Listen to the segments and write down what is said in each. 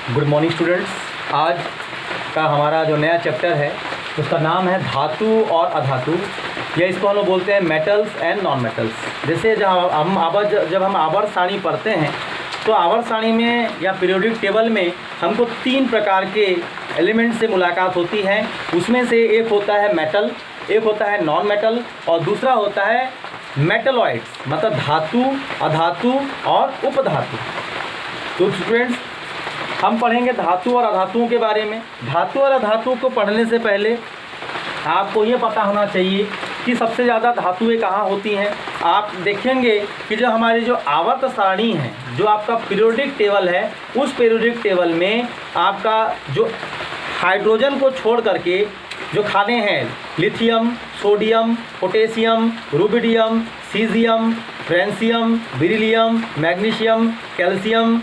Good morning students. आज का हमारा जो नया चैप्टर है उसका नाम है धातु और अधातु, या इसको हम लोग बोलते हैं मेटल्स एंड नॉन मेटल्स। जैसे जब हम आवर्त सारणी पढ़ते हैं तो आवर्त सारणी में या पीरियोडिक टेबल में हमको 3 प्रकार के एलिमेंट से मुलाकात होती है। उसमें से एक होता है मेटल, एक होता है नॉन मेटल और दूसरा होता है मेटलॉइड्स, मतलब धातु, अधातु और उपधातु। तो स्टूडेंट्स, हम पढ़ेंगे धातु और अधातुओं के बारे में। धातु और अधातु को पढ़ने से पहले आपको ये पता होना चाहिए कि सबसे ज़्यादा धातुएं कहाँ होती हैं। आप देखेंगे कि जो हमारी जो आवर्त सारणी है, जो आपका पीरियोडिक टेबल है, उस पीरियोडिक टेबल में आपका जो हाइड्रोजन को छोड़ करके जो खाने हैं lithium, sodium, potassium, rubidium, caesium, francium, beryllium, magnesium, calcium,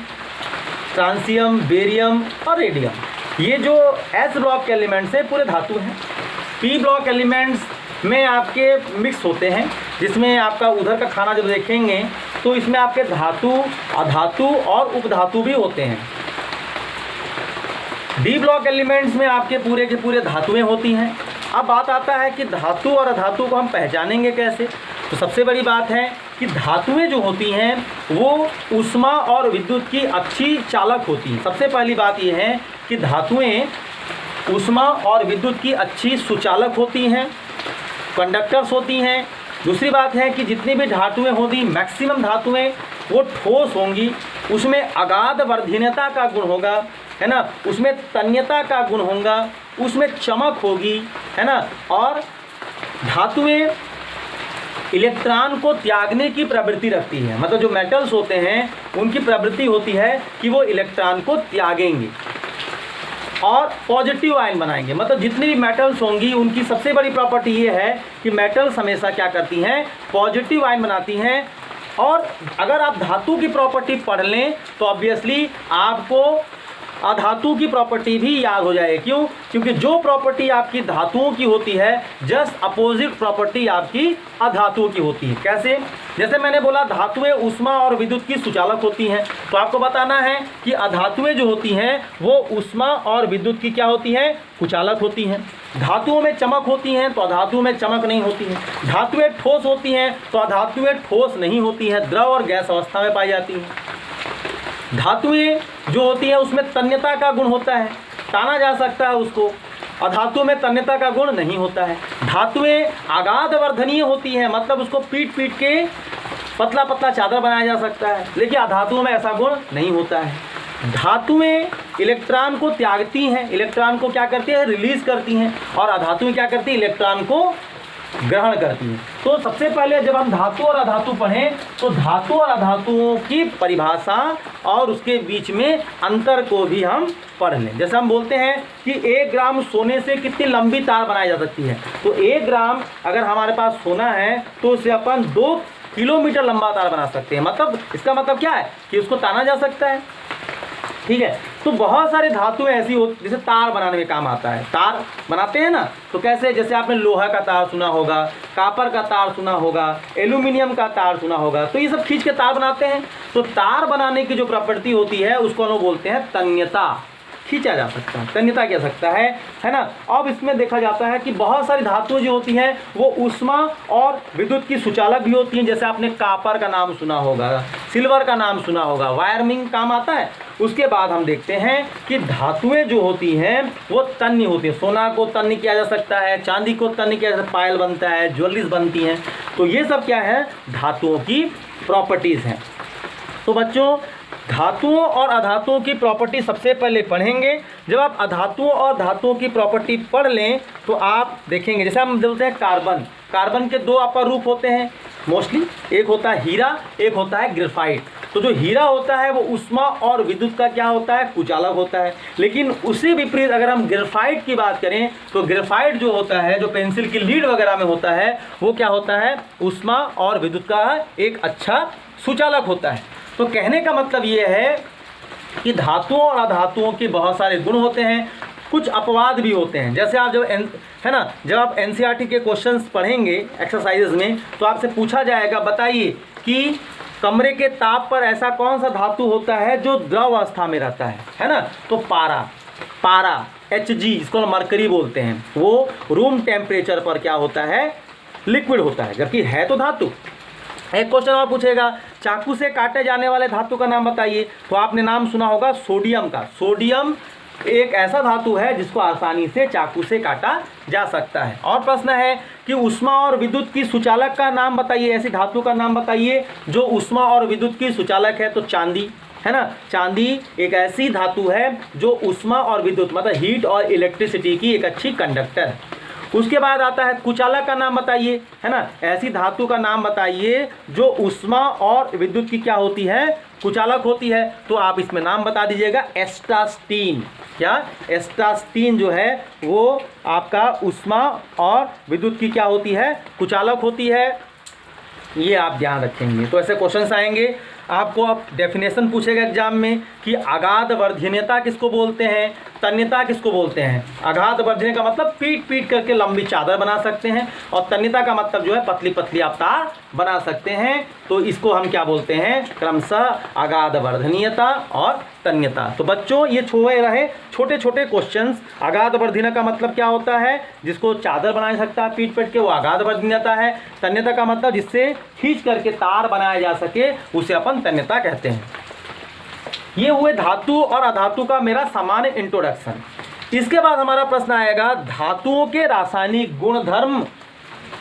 francium, barium और रेडियम, ये जो एस ब्लॉक के एलिमेंट्स हैं पूरे धातु हैं। पी ब्लॉक एलिमेंट्स में आपके मिक्स होते हैं, जिसमें आपका उधर का खाना जब देखेंगे तो इसमें आपके धातु, अधातु और उपधातु भी होते हैं। डी ब्लॉक एलिमेंट्स में आपके पूरे के पूरे धातुएं होती हैं। अब बात आता है कि धातु और अधातु को हम पहचानेंगे कैसे। तो सबसे बड़ी बात है कि धातुएं जो होती हैं वो ऊष्मा और विद्युत की अच्छी चालक होती हैं। सबसे पहली बात यह है कि धातुएं ऊष्मा और विद्युत की अच्छी सुचालक होती हैं, कंडक्टर्स होती हैं। दूसरी बात है कि जितनी भी धातुएं होती, मैक्सिमम धातुएं वो ठोस होंगी, उसमें अगाध वर्धनीयता का गुण होगा, है ना, उसमें तन्यता का गुण होगा, उसमें चमक होगी, है ना। और धातुएं इलेक्ट्रॉन को त्यागने की प्रवृत्ति रखती है, मतलब जो मेटल्स होते हैं उनकी प्रवृत्ति होती है कि वो इलेक्ट्रॉन को त्यागेंगे और पॉजिटिव आयन बनाएंगे। मतलब जितनी भी मेटल्स होंगी उनकी सबसे बड़ी प्रॉपर्टी ये है कि मेटल्स हमेशा क्या करती हैं, पॉजिटिव आयन बनाती हैं। और अगर आप धातु की प्रॉपर्टी पढ़ लें तो ऑब्वियसली आपको अधातु की प्रॉपर्टी भी याद हो जाए। क्यों? क्योंकि जो प्रॉपर्टी आपकी धातुओं की होती है जस्ट अपोजिट प्रॉपर्टी आपकी अधातुओं की होती है। कैसे? जैसे मैंने बोला धातुएं ऊष्मा और विद्युत की सुचालक होती हैं, तो आपको बताना है कि अधातुएं जो होती हैं वो ऊष्मा और विद्युत की क्या होती हैं, कुचालक होती हैं। धातुओं में चमक होती हैं तो अधातुओं में चमक नहीं होती है। धातुएं ठोस होती हैं तो अधातुएं ठोस नहीं होती हैं, द्रव और गैस अवस्था में पाई जाती हैं। धातुएं जो होती हैं उसमें तन्यता का गुण होता है, ताना जा सकता है उसको। अधातु में तन्यता का गुण नहीं होता है। धातुएं अगाध वर्धनीय होती हैं, मतलब उसको पीट पीट के पतला पतला चादर बनाया जा सकता है, लेकिन अधातुओं में ऐसा गुण नहीं होता है। धातुएं इलेक्ट्रॉन को त्यागती हैं, इलेक्ट्रॉन को क्या करती है, रिलीज करती हैं, और अधातुएं क्या करती है, इलेक्ट्रॉन को ग्रहण करती हैं। तो सबसे पहले जब हम धातु और अधातु पढ़ें तो धातु और अधातुओं की परिभाषा और उसके बीच में अंतर को भी हम पढ़ लें। जैसे हम बोलते हैं कि 1 ग्राम सोने से कितनी लंबी तार बनाई जा सकती है, तो 1 ग्राम अगर हमारे पास सोना है तो उससे अपन 2 किलोमीटर लंबा तार बना सकते हैं। मतलब इसका मतलब क्या है कि उसको ताना जा सकता है। ठीक है, तो बहुत सारे धातुएं ऐसी होती जैसे तार बनाने में काम आता है। तार बनाते हैं ना, तो कैसे, जैसे आपने लोहा का तार सुना होगा, कापर का तार सुना होगा, एल्यूमिनियम का तार सुना होगा, तो ये सब खींच के तार बनाते हैं। तो तार बनाने की जो प्रॉपर्टी होती है उसको हम लोग बोलते हैं तन्यता। खींचा जा सकता है, तन्यता कह सकता है ना। अब इसमें देखा जाता है कि बहुत सारी धातुएं जो होती हैं वो ऊष्मा और विद्युत की सुचालक भी होती हैं। जैसे आपने कापर का नाम सुना होगा, सिल्वर का नाम सुना होगा, वायरमिंग काम आता है। उसके बाद हम देखते हैं कि धातुएं जो होती हैं वो तन्य होती है। सोना को तन्य किया जा सकता है, चांदी को तन्य किया जा सकता है, पायल बनता है, ज्वेलरीज बनती हैं। तो ये सब क्या है, धातुओं की प्रॉपर्टीज़ हैं। तो बच्चों, धातुओं और अधातुओं की प्रॉपर्टी सबसे पहले पढ़ेंगे। जब आप अधातुओं और धातुओं की प्रॉपर्टी पढ़ लें तो आप देखेंगे, जैसे हम बोलते हैं कार्बन, कार्बन के 2 अपर रूप होते हैं मोस्टली, एक होता है हीरा, एक होता है ग्रेफाइट। तो जो हीरा होता है वो ऊष्मा और विद्युत का क्या होता है, कुचालक होता है। लेकिन उसी विपरीत अगर हम ग्रेफाइट की बात करें तो ग्रेफाइट जो होता है, जो पेंसिल की लीड वगैरह में होता है, वो क्या होता है, ऊष्मा और विद्युत का एक अच्छा सुचालक होता है। तो कहने का मतलब ये है कि धातुओं और अधातुओं के बहुत सारे गुण होते हैं, कुछ अपवाद भी होते हैं। जैसे आप जब आप एनसीईआरटी के क्वेश्चंस पढ़ेंगे एक्सरसाइजेज में तो आपसे पूछा जाएगा, बताइए कि कमरे के ताप पर ऐसा कौन सा धातु होता है जो द्रव अवस्था में रहता है ना? तो पारा Hg, इसको मरकरी बोलते हैं, वो रूम टेम्परेचर पर क्या होता है? लिक्विड होता है, जबकि है तो धातु। एक क्वेश्चन और पूछेगा, चाकू से काटे जाने वाले धातु का नाम बताइए। तो आपने नाम सुना होगा सोडियम का। सोडियम एक ऐसा धातु है जिसको आसानी से चाकू से काटा जा सकता है। और प्रश्न है कि ऊष्मा और विद्युत की सुचालक का नाम बताइए, ऐसी धातु का नाम बताइए जो ऊष्मा और विद्युत की सुचालक है। तो चांदी है ना, चांदी एक ऐसी धातु है जो ऊष्मा और विद्युत मतलब हीट और इलेक्ट्रिसिटी की एक अच्छी कंडक्टर है। उसके बाद आता है कुचालक का नाम बताइए, है ना, ऐसी धातु का नाम बताइए जो ऊष्मा और विद्युत की क्या होती है? कुचालक होती है। तो आप इसमें नाम बता दीजिएगा एस्टास्टीन। क्या? एस्टास्टीन जो है वो आपका ऊष्मा और विद्युत की क्या होती है? कुचालक होती है। ये आप ध्यान रखेंगे। तो ऐसे क्वेश्चंस आएंगे आपको। अब डेफिनेशन पूछेगा एग्जाम में कि अगाध वर्धनीयता किसको बोलते हैं, तन्यता किसको बोलते हैं। अगाध वर्धनीय का मतलब पीट करके लंबी चादर बना सकते हैं, और तन्यता का मतलब जो है पतली पतली आप तार बना सकते हैं। तो इसको हम क्या बोलते हैं? क्रमशः अगाध वर्धनीयता और तन्यता। तो बच्चों ये रहे छोटे छोटे क्वेश्चंस। अगाध वर्धनीय का मतलब क्या होता है? जिसको चादर बना सकता है पीट के, वो अगाध वर्धनीयता है। तन्यता का मतलब जिससे खींच करके तार बनाया जा सके, उसे अपन तन्यता कहते हैं। ये हुए धातु और अधातु का मेरा सामान्य इंट्रोडक्शन। इसके बाद हमारा प्रश्न आएगा धातुओं के रासायनिक गुणधर्म।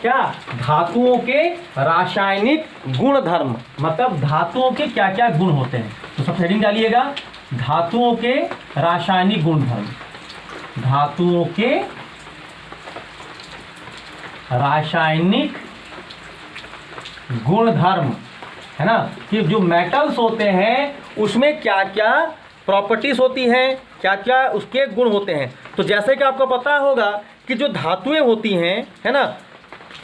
क्या? धातुओं के रासायनिक गुणधर्म मतलब धातुओं के क्या क्या गुण होते हैं। तो सब हेडिंग डालिएगा, धातुओं के रासायनिक गुणधर्म। धातुओं के रासायनिक गुणधर्म, है ना, कि जो मेटल्स होते हैं उसमें क्या क्या प्रॉपर्टीज होती हैं, क्या क्या उसके गुण होते हैं। तो जैसे कि आपको पता होगा कि जो धातुएं होती हैं, है ना,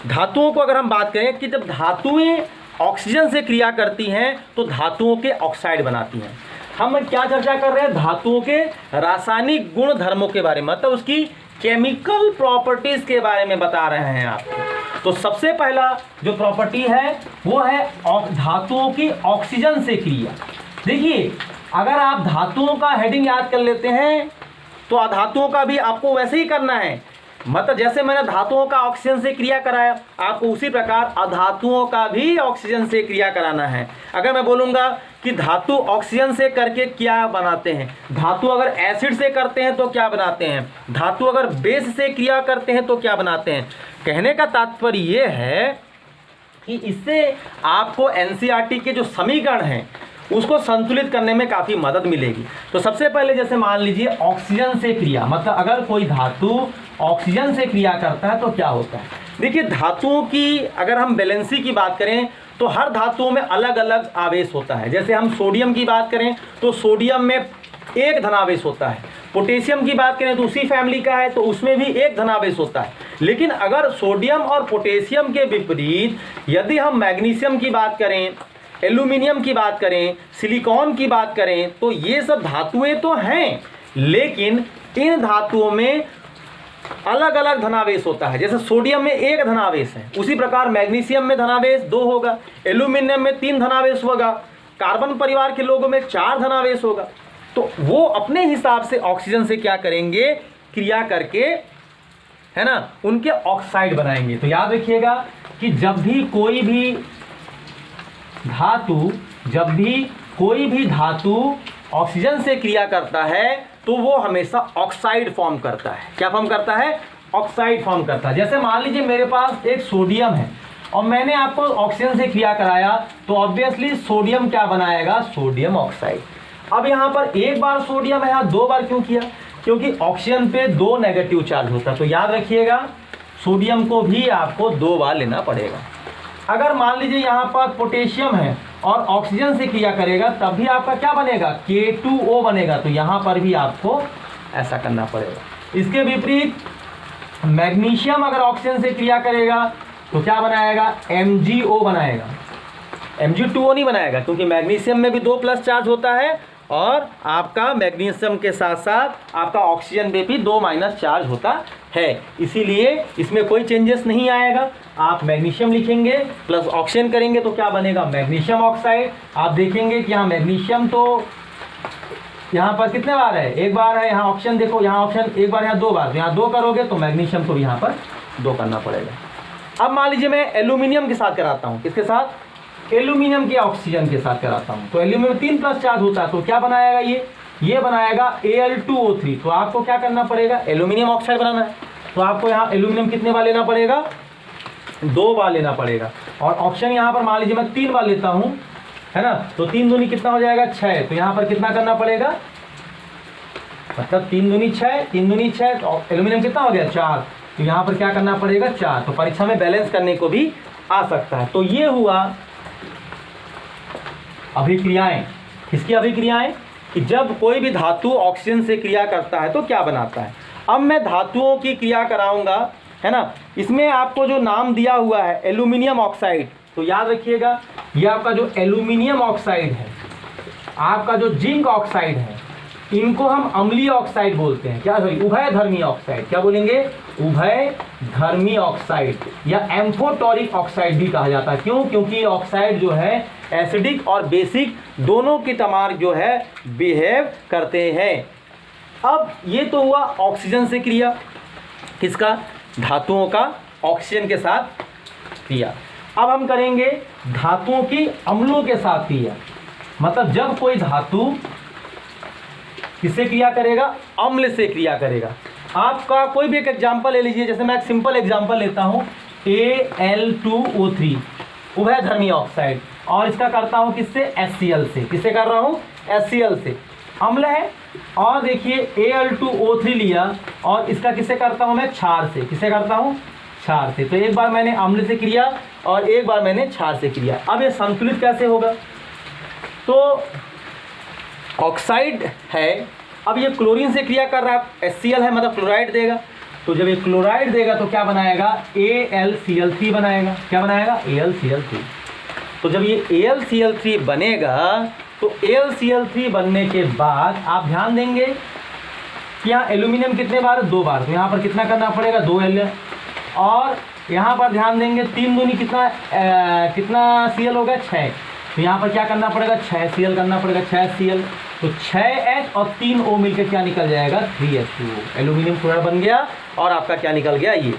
धातुओं को अगर हम बात करें कि जब धातुएं ऑक्सीजन से क्रिया करती हैं तो धातुओं के ऑक्साइड बनाती हैं। हम क्या चर्चा कर रहे हैं? धातुओं के रासायनिक गुण धर्मों के बारे में, मतलब उसकी केमिकल प्रॉपर्टीज के बारे में बता रहे हैं आपको। तो सबसे पहला जो प्रॉपर्टी है वो है धातुओं की ऑक्सीजन से क्रिया। देखिए, अगर आप धातुओं का हेडिंग याद कर लेते हैं तो अधातुओं का भी आपको वैसे ही करना है। मतलब जैसे मैंने धातुओं का ऑक्सीजन से क्रिया कराया, आपको उसी प्रकार अधातुओं का भी ऑक्सीजन से क्रिया कराना है। अगर मैं बोलूँगा कि धातु ऑक्सीजन से करके क्या बनाते हैं, धातु अगर एसिड से करते हैं तो क्या बनाते हैं, धातु अगर बेस से क्रिया करते हैं तो क्या बनाते हैं। कहने का तात्पर्य ये है कि इससे आपको एनसीईआरटी के जो समीकरण हैं उसको संतुलित करने में काफ़ी मदद मिलेगी। तो सबसे पहले जैसे मान लीजिए ऑक्सीजन से क्रिया, मतलब अगर कोई धातु ऑक्सीजन से क्रिया करता है तो क्या होता है। देखिए, धातुओं की अगर हम बैलेंसी की बात करें तो हर धातुओं में अलग अलग आवेश होता है। जैसे हम सोडियम की बात करें तो सोडियम में एक धनावेश होता है, पोटेशियम की बात करें तो उसी फैमिली का है तो उसमें भी एक धनावेश होता है। लेकिन अगर सोडियम और पोटेशियम के विपरीत यदि हम मैग्नीशियम की बात करें, एल्यूमिनियम की बात करें, सिलिकॉन की बात करें, तो ये सब धातुएं तो हैं लेकिन इन धातुओं में अलग अलग धनावेश होता है। जैसे सोडियम में एक धनावेश है, उसी प्रकार मैग्नीशियम में धनावेश 2 होगा, एल्यूमिनियम में 3 धनावेश होगा, कार्बन परिवार के लोगों में 4 धनावेश होगा। तो वो अपने हिसाब से ऑक्सीजन से क्या करेंगे, क्रिया करके, है ना, उनके ऑक्साइड बनाएंगे। तो याद रखिएगा कि जब भी कोई भी धातु ऑक्सीजन से क्रिया करता है तो वो हमेशा ऑक्साइड फॉर्म करता है। क्या फॉर्म करता है? ऑक्साइड फॉर्म करता है। जैसे मान लीजिए मेरे पास एक सोडियम है और मैंने आपको ऑक्सीजन से क्रिया कराया तो ऑब्वियसली सोडियम क्या बनाएगा? Sodium oxide. अब यहाँ पर एक बार सोडियम है, यहाँ 2 बार क्यों किया? क्योंकि ऑक्सीजन पे 2 नेगेटिव चार्ज होता है। तो याद रखिएगा सोडियम को भी आपको 2 बार लेना पड़ेगा। अगर मान लीजिए यहाँ पर पोटेशियम है और ऑक्सीजन से क्रिया करेगा तब भी आपका क्या बनेगा? K2O बनेगा। तो यहाँ पर भी आपको ऐसा करना पड़ेगा। इसके विपरीत मैग्नीशियम अगर ऑक्सीजन से क्रिया करेगा तो क्या बनाएगा? MgO बनाएगा। Mg2O नहीं बनाएगा क्योंकि मैग्नीशियम में भी 2 प्लस चार्ज होता है और आपका मैग्नीशियम के साथ साथ आपका ऑक्सीजन में भी 2 माइनस चार्ज होता है, इसीलिए इसमें कोई चेंजेस नहीं आएगा। आप मैग्नीशियम लिखेंगे प्लस ऑक्सीजन करेंगे तो क्या बनेगा, मैग्नीशियम ऑक्साइड। आप देखेंगे कि यहाँ मैग्नीशियम तो यहाँ पर कितने बार है, एक बार है। यहाँ ऑक्सीजन देखो, यहाँ ऑक्सीजन एक बार, यहाँ 2 बार, यहाँ 2 करोगे तो मैग्नीशियम को भी यहाँ पर 2 करना पड़ेगा। अब मान लीजिए मैं एल्यूमिनियम के साथ कराता हूँ, किसके साथ, एल्यूमिनियम के ऑक्सीजन के साथ कराता हूँ। तो एल्यूमिनियम में 3 प्लस चार्ज होता है, तो क्या बनाएगा ये बनाएगा Al2O3। तो आपको क्या करना पड़ेगा, एल्यूमिनियम ऑक्साइड बनाना है, तो आपको यहाँ एल्यूमिनियम कितने बार लेना पड़ेगा, 2 बार लेना पड़ेगा। और ऑक्सीजन यहाँ पर मान लीजिए मैं 3 बार लेता हूँ, है ना, तो 3 दूनी कितना हो जाएगा, 6। तो यहाँ पर कितना करना पड़ेगा, मतलब 3 दूनी 6, 3 दूनी 6, तो एल्यूमिनियम कितना हो गया, 4। तो यहाँ पर क्या करना पड़ेगा, 4। तो परीक्षा में बैलेंस करने को भी आ सकता है। तो ये हुआ अभिक्रियाएं। किसकी अभिक्रियाएं, कि जब कोई भी धातु ऑक्सीजन से क्रिया करता है तो क्या बनाता है। अब मैं धातुओं की क्रिया कराऊंगा, है ना। इसमें आपको जो नाम दिया हुआ है एल्यूमिनियम ऑक्साइड, तो याद रखिएगा ये आपका जो एल्यूमिनियम ऑक्साइड है, आपका जो जिंक ऑक्साइड है, इनको हम अम्लीय ऑक्साइड बोलते हैं। क्या सॉरी, उभयधर्मी ऑक्साइड। क्या बोलेंगे, उभयधर्मी ऑक्साइड या एम्फोटोरिक ऑक्साइड भी कहा जाता है। क्यों, क्योंकि ऑक्साइड जो है एसिडिक और बेसिक दोनों की तमार जो है बिहेव करते हैं। अब ये तो हुआ ऑक्सीजन से क्रिया, किसका, धातुओं का ऑक्सीजन के साथ क्रिया। अब हम करेंगे धातुओं की अम्लों के साथ क्रिया। मतलब जब कोई धातु किससे क्रिया करेगा, अम्ल से क्रिया करेगा। आपका कोई भी एक एग्जाम्पल ले लीजिए, जैसे मैं एक सिंपल एग्जाम्पल लेता हूँ Al2O3 उभयधर्मी ऑक्साइड, और इसका करता हूँ किससे, HCl से। किससे कर रहा हूँ, HCl से, अम्ल है। और देखिए Al2O3 लिया और इसका किससे करता हूँ मैं, क्षार से। किससे करता हूँ, क्षार से। तो एक बार मैंने अम्ल से क्रिया और एक बार मैंने क्षार से क्रिया। अब ये संतुलित कैसे होगा, तो ऑक्साइड है, अब ये क्लोरीन से क्रिया कर रहा है, HCl है मतलब क्लोराइड देगा। तो जब ये क्लोराइड देगा तो क्या बनाएगा, AlCl3 बनाएगा। क्या बनाएगा, AlCl3। तो जब ये AlCl3 बनेगा तो AlCl3 बनने के बाद आप ध्यान देंगे कि यहाँ एल्यूमिनियम कितने बार, 2 बार। तो यहाँ पर कितना करना पड़ेगा, 2L। और यहाँ पर ध्यान देंगे 3 दूनी कितना Cl होगा, 6। तो यहाँ पर क्या करना पड़ेगा, 6Cl करना पड़ेगा, 6Cl। तो 6H और 3O मिलकर क्या निकल जाएगा, 3H2O। एल्यूमिनियम क्लोराइड बन गया और आपका क्या निकल गया, ये।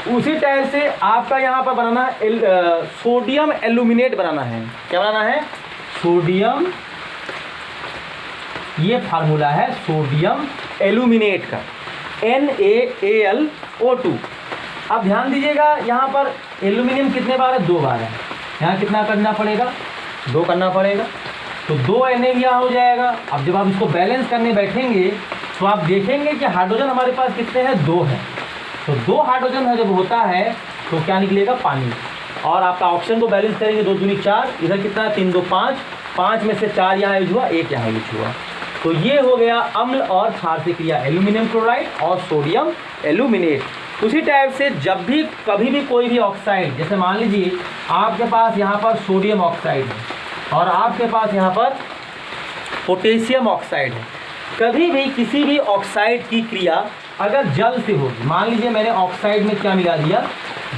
उसी टाइप से आपका यहाँ पर बनाना है सोडियम एल्यूमिनेट बनाना है। क्या बनाना है, सोडियम, ये फार्मूला है सोडियम एल्यूमिनेट का, NaAlO2। अब ध्यान दीजिएगा यहाँ पर एल्यूमिनियम कितने बार है, 2 बार है। यहाँ कितना करना पड़ेगा, 2 करना पड़ेगा। तो 2 Na यहाँ हो जाएगा। अब जब आप इसको बैलेंस करने बैठेंगे तो आप देखेंगे कि हाइड्रोजन हमारे पास कितने हैं, 2 है। तो 2 हाइड्रोजन है जब होता है तो क्या निकलेगा, पानी। और आपका ऑक्सीजन को बैलेंस करेंगे, 2 दूनी 4, इधर कितना है, 3 2 5, 5 में से 4 यहाँ यूज हुआ, 1 यहाँ यूज हुआ। तो ये हो गया अम्ल और क्षार से क्रिया, एल्यूमिनियम क्लोराइड और सोडियम एल्यूमिनेट। उसी टाइप से जब भी कभी भी कोई भी ऑक्साइड, जैसे मान लीजिए आपके पास यहाँ पर सोडियम ऑक्साइड है और आपके पास यहाँ पर पोटेशियम ऑक्साइड है, कभी भी किसी भी ऑक्साइड की क्रिया अगर जल से होगी, मान लीजिए मैंने ऑक्साइड में क्या मिला दिया,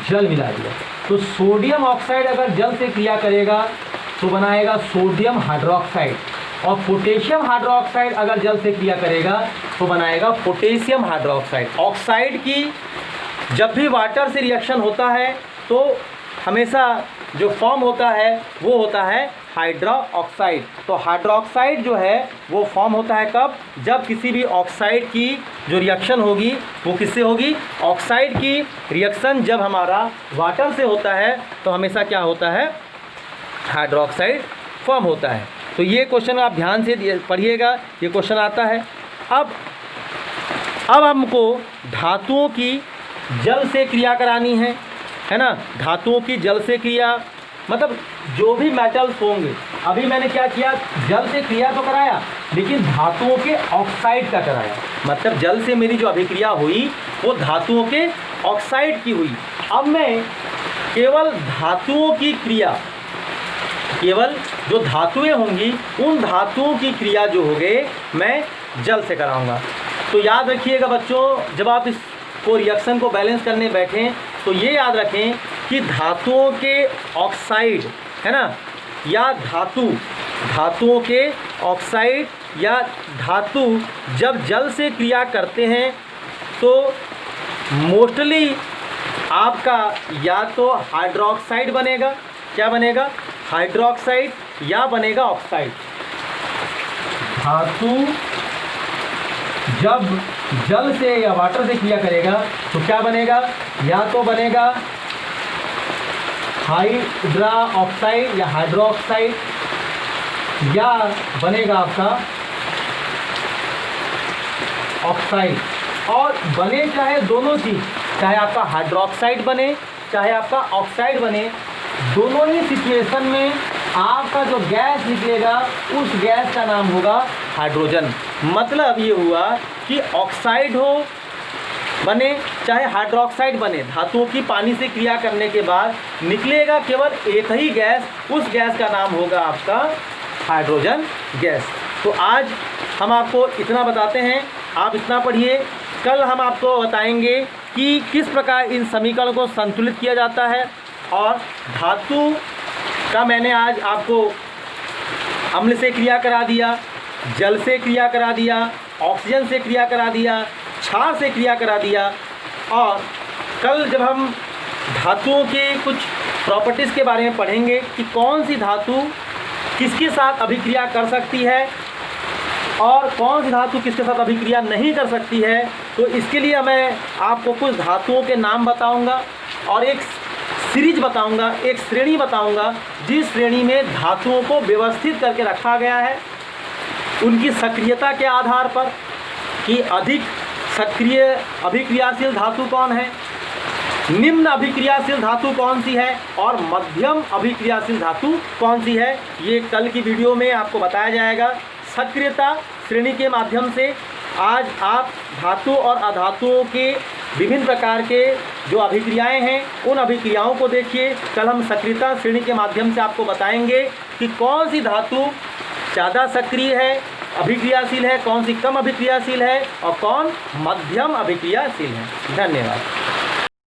जल मिला दिया, तो सोडियम ऑक्साइड अगर जल से क्रिया करेगा तो बनाएगा सोडियम हाइड्रोक्साइड, और पोटेशियम हाइड्रोक्साइड अगर जल से क्रिया करेगा तो बनाएगा पोटेशियम हाइड्रोक्साइड। ऑक्साइड की जब भी वाटर से रिएक्शन होता है तो हमेशा जो फॉर्म होता है वो होता है हाइड्रोक्साइड। तो हाइड्रोक्साइड जो है वो फॉर्म होता है कब, जब किसी भी ऑक्साइड की जो रिएक्शन होगी वो किससे होगी, ऑक्साइड की रिएक्शन जब हमारा वाटर से होता है तो हमेशा क्या होता है, हाइड्रोक्साइड फॉर्म होता है। तो ये क्वेश्चन आप ध्यान से पढ़िएगा, ये क्वेश्चन आता है। अब हमको धातुओं की जल से क्रिया करानी है ना। धातुओं की जल से क्रिया मतलब जो भी मेटल्स होंगे, अभी मैंने क्या किया, जल से क्रिया तो कराया लेकिन धातुओं के ऑक्साइड का कराया। मतलब जल से मेरी जो अभिक्रिया हुई वो धातुओं के ऑक्साइड की हुई। अब मैं केवल धातुओं की क्रिया केवल जो धातुएं होंगी उन धातुओं की क्रिया जो होगी मैं जल से कराऊंगा। तो याद रखिएगा बच्चों, जब आप इसको रिएक्शन को बैलेंस करने बैठें तो ये याद रखें कि धातुओं के ऑक्साइड है ना, या धातुओं के ऑक्साइड या धातु जब जल से क्रिया करते हैं तो मोस्टली आपका या तो हाइड्रोक्साइड बनेगा, क्या बनेगा, हाइड्रोक्साइड, या बनेगा ऑक्साइड। धातु जब जल से या वाटर से क्रिया करेगा तो क्या बनेगा, या तो बनेगा हाइड्रा ऑक्साइड या हाइड्रोक्साइड, या बनेगा आपका ऑक्साइड। और बने चाहे दोनों चीज़, चाहे आपका हाइड्रोक्साइड बने चाहे आपका ऑक्साइड बने, दोनों ही सिचुएशन में आपका जो गैस निकलेगा उस गैस का नाम होगा हाइड्रोजन। मतलब ये हुआ कि ऑक्साइड हो बने चाहे हाइड्रोक्साइड बने, धातुओं की पानी से क्रिया करने के बाद निकलेगा केवल एक ही गैस, उस गैस का नाम होगा आपका हाइड्रोजन गैस। तो आज हम आपको इतना बताते हैं, आप इतना पढ़िए। कल हम आपको बताएंगे कि किस प्रकार इन समीकरणों को संतुलित किया जाता है। और धातु का मैंने आज आपको अम्ल से क्रिया करा दिया, जल से क्रिया करा दिया, ऑक्सीजन से क्रिया करा दिया, क्षार से क्रिया करा दिया। और कल जब हम धातुओं के कुछ प्रॉपर्टीज़ के बारे में पढ़ेंगे कि कौन सी धातु किसके साथ अभिक्रिया कर सकती है और कौन सी धातु किसके साथ अभिक्रिया नहीं कर सकती है, तो इसके लिए मैं आपको कुछ धातुओं के नाम बताऊंगा और एक सीरीज बताऊंगा, एक श्रेणी बताऊंगा, जिस श्रेणी में धातुओं को व्यवस्थित करके रखा गया है उनकी सक्रियता के आधार पर कि अधिक सक्रिय अभिक्रियाशील धातु कौन है, निम्न अभिक्रियाशील धातु कौन सी है और मध्यम अभिक्रियाशील धातु कौन सी है। ये कल की वीडियो में आपको बताया जाएगा। सक्रियता श्रेणी के माध्यम से आज आप धातु और अधातुओं के विभिन्न प्रकार के जो अभिक्रियाएं हैं उन अभिक्रियाओं को देखिए। कल हम सक्रियता श्रेणी के माध्यम से आपको बताएंगे कि कौन सी धातु ज़्यादा सक्रिय है, अभिक्रियाशील है, कौन सी कम अभिक्रियाशील है और कौन मध्यम अभिक्रियाशील है। धन्यवाद।